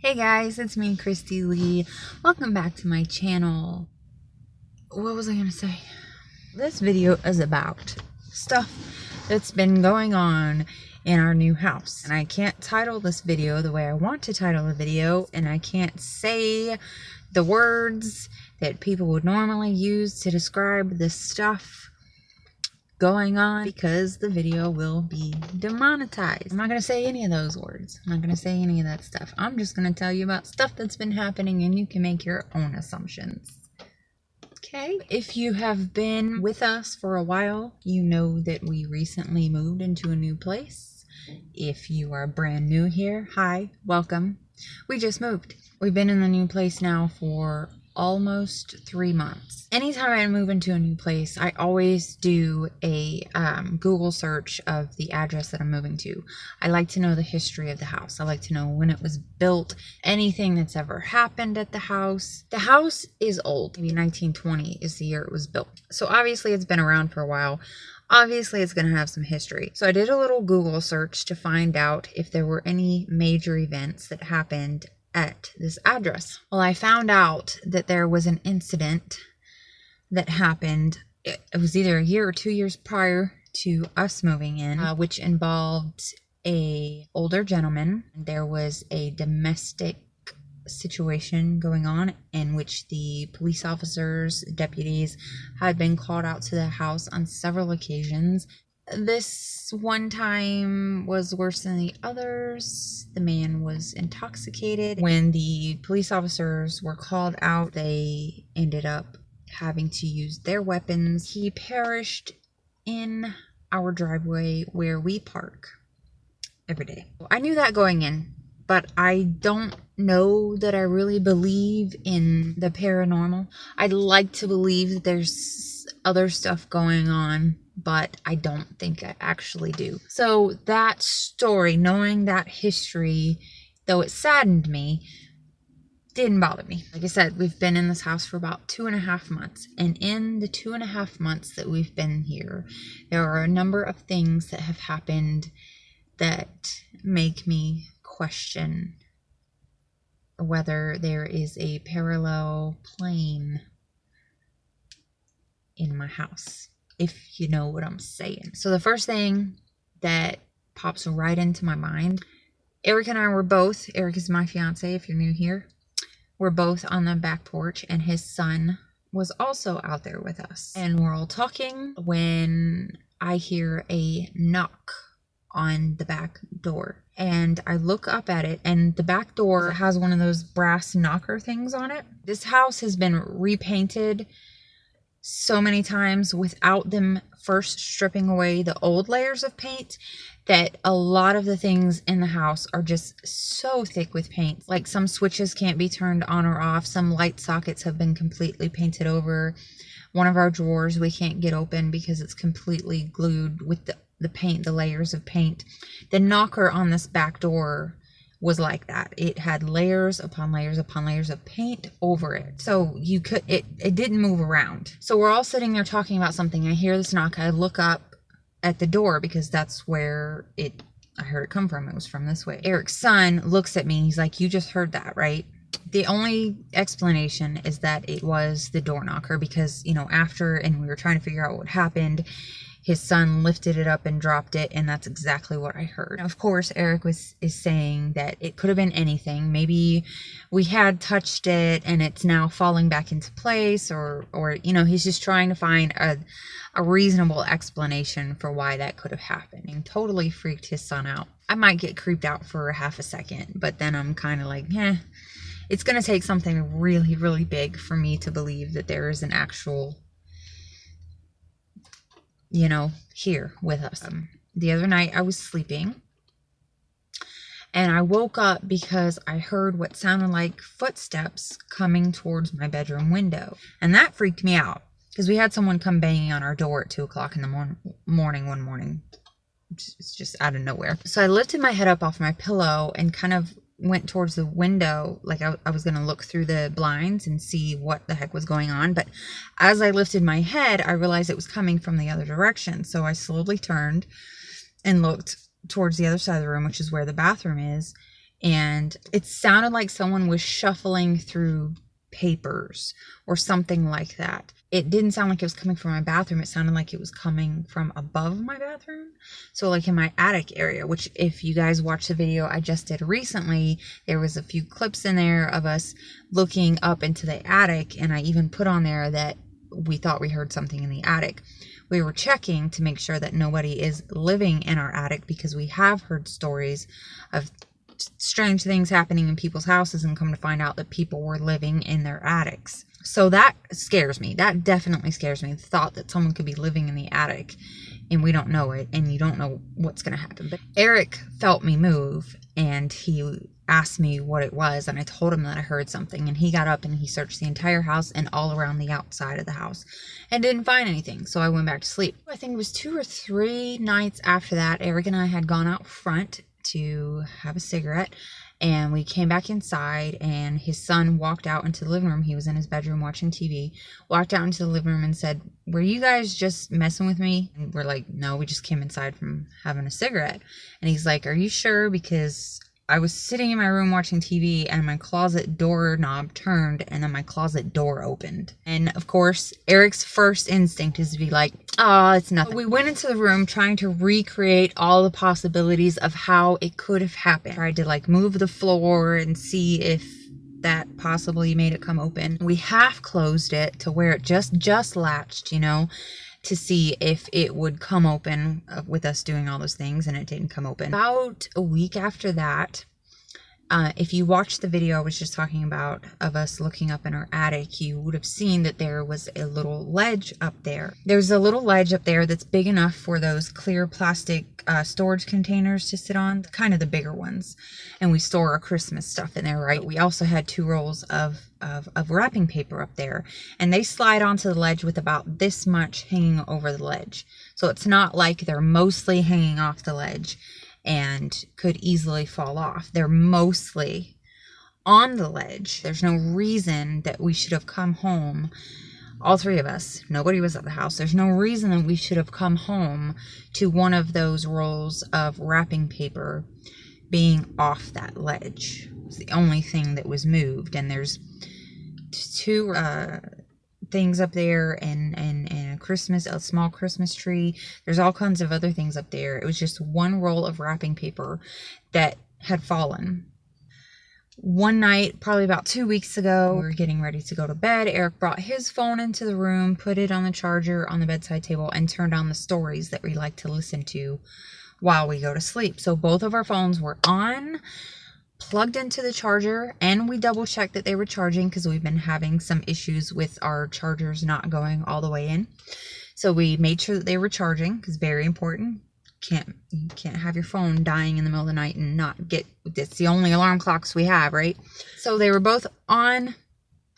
Hey guys, it's me, Christy Lee. Welcome back to my channel. What was I gonna say? This video is about stuff that's been going on in our new house. And I can't title this video the way I want to title the video, and I can't say the words that people would normally use to describe the stuff going on because the video will be demonetized. I'm not going to say any of those words. I'm not going to say any of that stuff. I'm just going to tell you about stuff that's been happening and you can make your own assumptions. Okay? If you have been with us for a while, you know that we recently moved into a new place. If you are brand new here, hi, welcome. We just moved. We've been in the new place now for almost 3 months. Anytime I move into a new place, I always do a Google search of the address that I'm moving to. I like to know the history of the house. I like to know when it was built, anything that's ever happened at the house. The house is old. Maybe 1920 is the year it was built. So obviously it's been around for a while. Obviously it's going to have some history. So I did a little Google search to find out if there were any major events that happened at this address. Well, I found out that there was an incident that happened. It was either a year or 2 years prior to us moving in, which involved a older gentleman. There was a domestic situation going on in which the police officers, deputies had been called out to the house on several occasions. This one time was worse than the others. The man was intoxicated. When the police officers were called out, they ended up having to use their weapons. He perished in our driveway where we park every day. I knew that going in, but I don't know that I really believe in the paranormal. I'd like to believe that there's other stuff going on, but I don't think I actually do. So that story, knowing that history, though it saddened me, didn't bother me. Like I said, we've been in this house for about 2.5 months. And in the 2.5 months that we've been here, there are a number of things that have happened that make me question whether there is a parallel plane in my house, if you know what I'm saying. So the first thing that pops right into my mind, Eric and I were both, Eric is my fiance if you're new here, we're both on the back porch and his son was also out there with us. And we're all talking when I hear a knock on the back door. And I look up at it, and the back door has one of those brass knocker things on it. This house has been repainted so many times without them first stripping away the old layers of paint, that a lot of the things in the house are just so thick with paint. Like some switches can't be turned on or off. Some light sockets have been completely painted over. One of our drawers we can't get open because it's completely glued with the paint, the layers of paint. The knocker on this back door was like that. It had layers upon layers upon layers of paint over it. So you could, it didn't move around. So we're all sitting there talking about something. I hear this knock. I look up at the door because that's where I heard it come from. It was from this way. Eric's son looks at me. He's like, "You just heard that, right?" The only explanation is that it was the door knocker because, you know, after, and we were trying to figure out what happened, his son lifted it up and dropped it, and that's exactly what I heard. Now, of course, Eric is saying that it could have been anything. Maybe we had touched it and it's now falling back into place, or you know, he's just trying to find a reasonable explanation for why that could have happened. And totally freaked his son out. I might get creeped out for a half a second, but then I'm kind of like, it's going to take something really, really big for me to believe that there is an actual, you know, here with us. The other night I was sleeping and I woke up because I heard what sounded like footsteps coming towards my bedroom window. And that freaked me out because we had someone come banging on our door at 2 o'clock in the morning one morning. It's just out of nowhere. So I lifted my head up off my pillow and kind of went towards the window, like I was going to look through the blinds and see what the heck was going on. But as I lifted my head, I realized it was coming from the other direction. So I slowly turned and looked towards the other side of the room, which is where the bathroom is. and it sounded like someone was shuffling through papers or something like that. It didn't sound like it was coming from my bathroom. It sounded like it was coming from above my bathroom. So like in my attic area, which if you guys watched the video I just did recently, there was a few clips in there of us looking up into the attic. And I even put on there that we thought we heard something in the attic. We were checking to make sure that nobody is living in our attic, because we have heard stories of strange things happening in people's houses and come to find out that people were living in their attics. So that scares me. That definitely scares me. The thought that someone could be living in the attic and we don't know it, and you don't know what's going to happen. But Eric felt me move, and he asked me what it was, and I told him that I heard something, and he got up and he searched the entire house and all around the outside of the house and didn't find anything. So I went back to sleep. I think it was 2 or 3 nights after that, Eric and I had gone out front to have a cigarette, and we came back inside, and his son walked out into the living room. He was in his bedroom watching TV, walked out into the living room and said, "Were you guys just messing with me?" And we're like, "No, we just came inside from having a cigarette." And he's like, "Are you sure? Because I was sitting in my room watching TV, and my closet doorknob turned, and then my closet door opened." And of course, Eric's first instinct is to be like, "Oh, it's nothing." We went into the room trying to recreate all the possibilities of how it could have happened. Tried to like move the floor and see if that possibly made it come open. We half closed it to where it just latched, you know, to see if it would come open with us doing all those things, and it didn't come open. About a week after that, if you watched the video I was just talking about of us looking up in our attic, you would have seen that there was a little ledge up there. There's a little ledge up there that's big enough for those clear plastic storage containers to sit on, kind of the bigger ones. And we store our Christmas stuff in there, right? We also had 2 rolls of wrapping paper up there, and they slide onto the ledge with about this much hanging over the ledge. So it's not like they're mostly hanging off the ledge and could easily fall off. They're mostly on the ledge. There's no reason that we should have come home, all 3 of us. Nobody was at the house. There's no reason that we should have come home to one of those rolls of wrapping paper being off that ledge. It's the only thing that was moved. And there's 2 things up there, and a small Christmas tree. There's all kinds of other things up there. It was just one roll of wrapping paper that had fallen. One night, probably about 2 weeks ago, we were getting ready to go to bed. Eric brought his phone into the room, put it on the charger on the bedside table, and turned on the stories that we like to listen to while we go to sleep. So both of our phones were on, plugged into the charger, and we double checked that they were charging, because we've been having some issues with our chargers not going all the way in. So we made sure that they were charging, because very important. You can't have your phone dying in the middle of the night and not get, it's the only alarm clocks we have, right? So they were both on,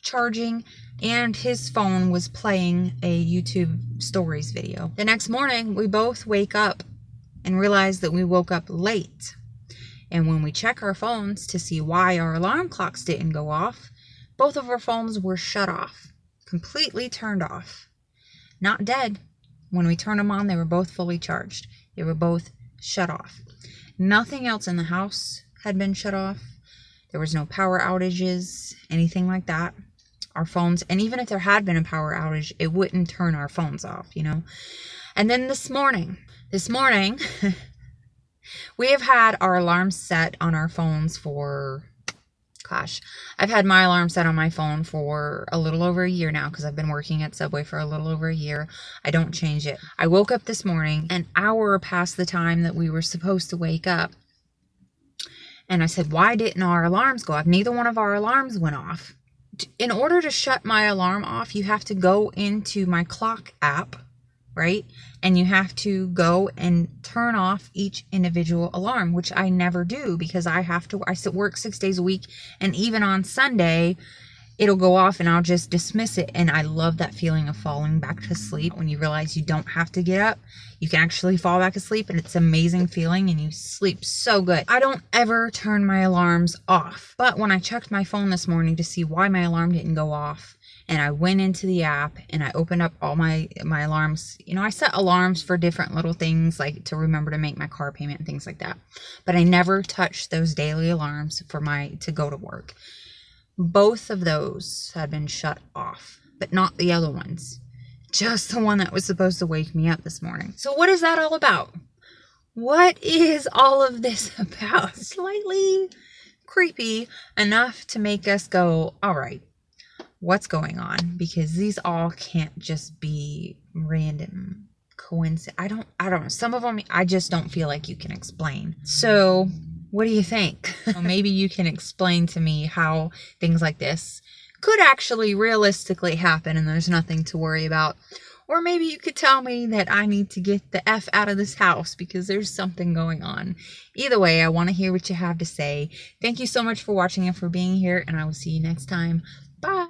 charging, and his phone was playing a YouTube stories video. The next morning, we both wake up and realize that we woke up late. And when we check our phones to see why our alarm clocks didn't go off, both of our phones were shut off, completely turned off. Not dead. When we turned them on, they were both fully charged. They were both shut off. Nothing else in the house had been shut off. There was no power outages, anything like that. Our phones, and even if there had been a power outage, it wouldn't turn our phones off, you know. And then this morning, we have had our alarms set on our phones for, gosh, I've had my alarm set on my phone for a little over a year now, because I've been working at Subway for a little over a year. I don't change it. I woke up this morning an hour past the time that we were supposed to wake up. And I said, why didn't our alarms go off? Neither one of our alarms went off. In order to shut my alarm off, you have to go into my clock app, right? And you have to go and turn off each individual alarm, which I never do, because I work 6 days a week, and even on Sunday, it'll go off and I'll just dismiss it. And I love that feeling of falling back to sleep when you realize you don't have to get up. You can actually fall back asleep, and it's an amazing feeling, and you sleep so good. I don't ever turn my alarms off, but when I checked my phone this morning to see why my alarm didn't go off, and I went into the app and I opened up all my alarms. You know, I set alarms for different little things, like to remember to make my car payment and things like that. But I never touched those daily alarms for to go to work. Both of those had been shut off, but not the other ones. Just the one that was supposed to wake me up this morning. So what is that all about? What is all of this about? Slightly creepy enough to make us go, all right, what's going on? Because these all can't just be random coincidence. I don't know. Some of them I just don't feel like you can explain. So what do you think? Maybe you can explain to me how things like this could actually realistically happen and there's nothing to worry about. Or maybe you could tell me that I need to get the F out of this house because there's something going on. Either way, I want to hear what you have to say. Thank you so much for watching and for being here, and I will see you next time. Bye.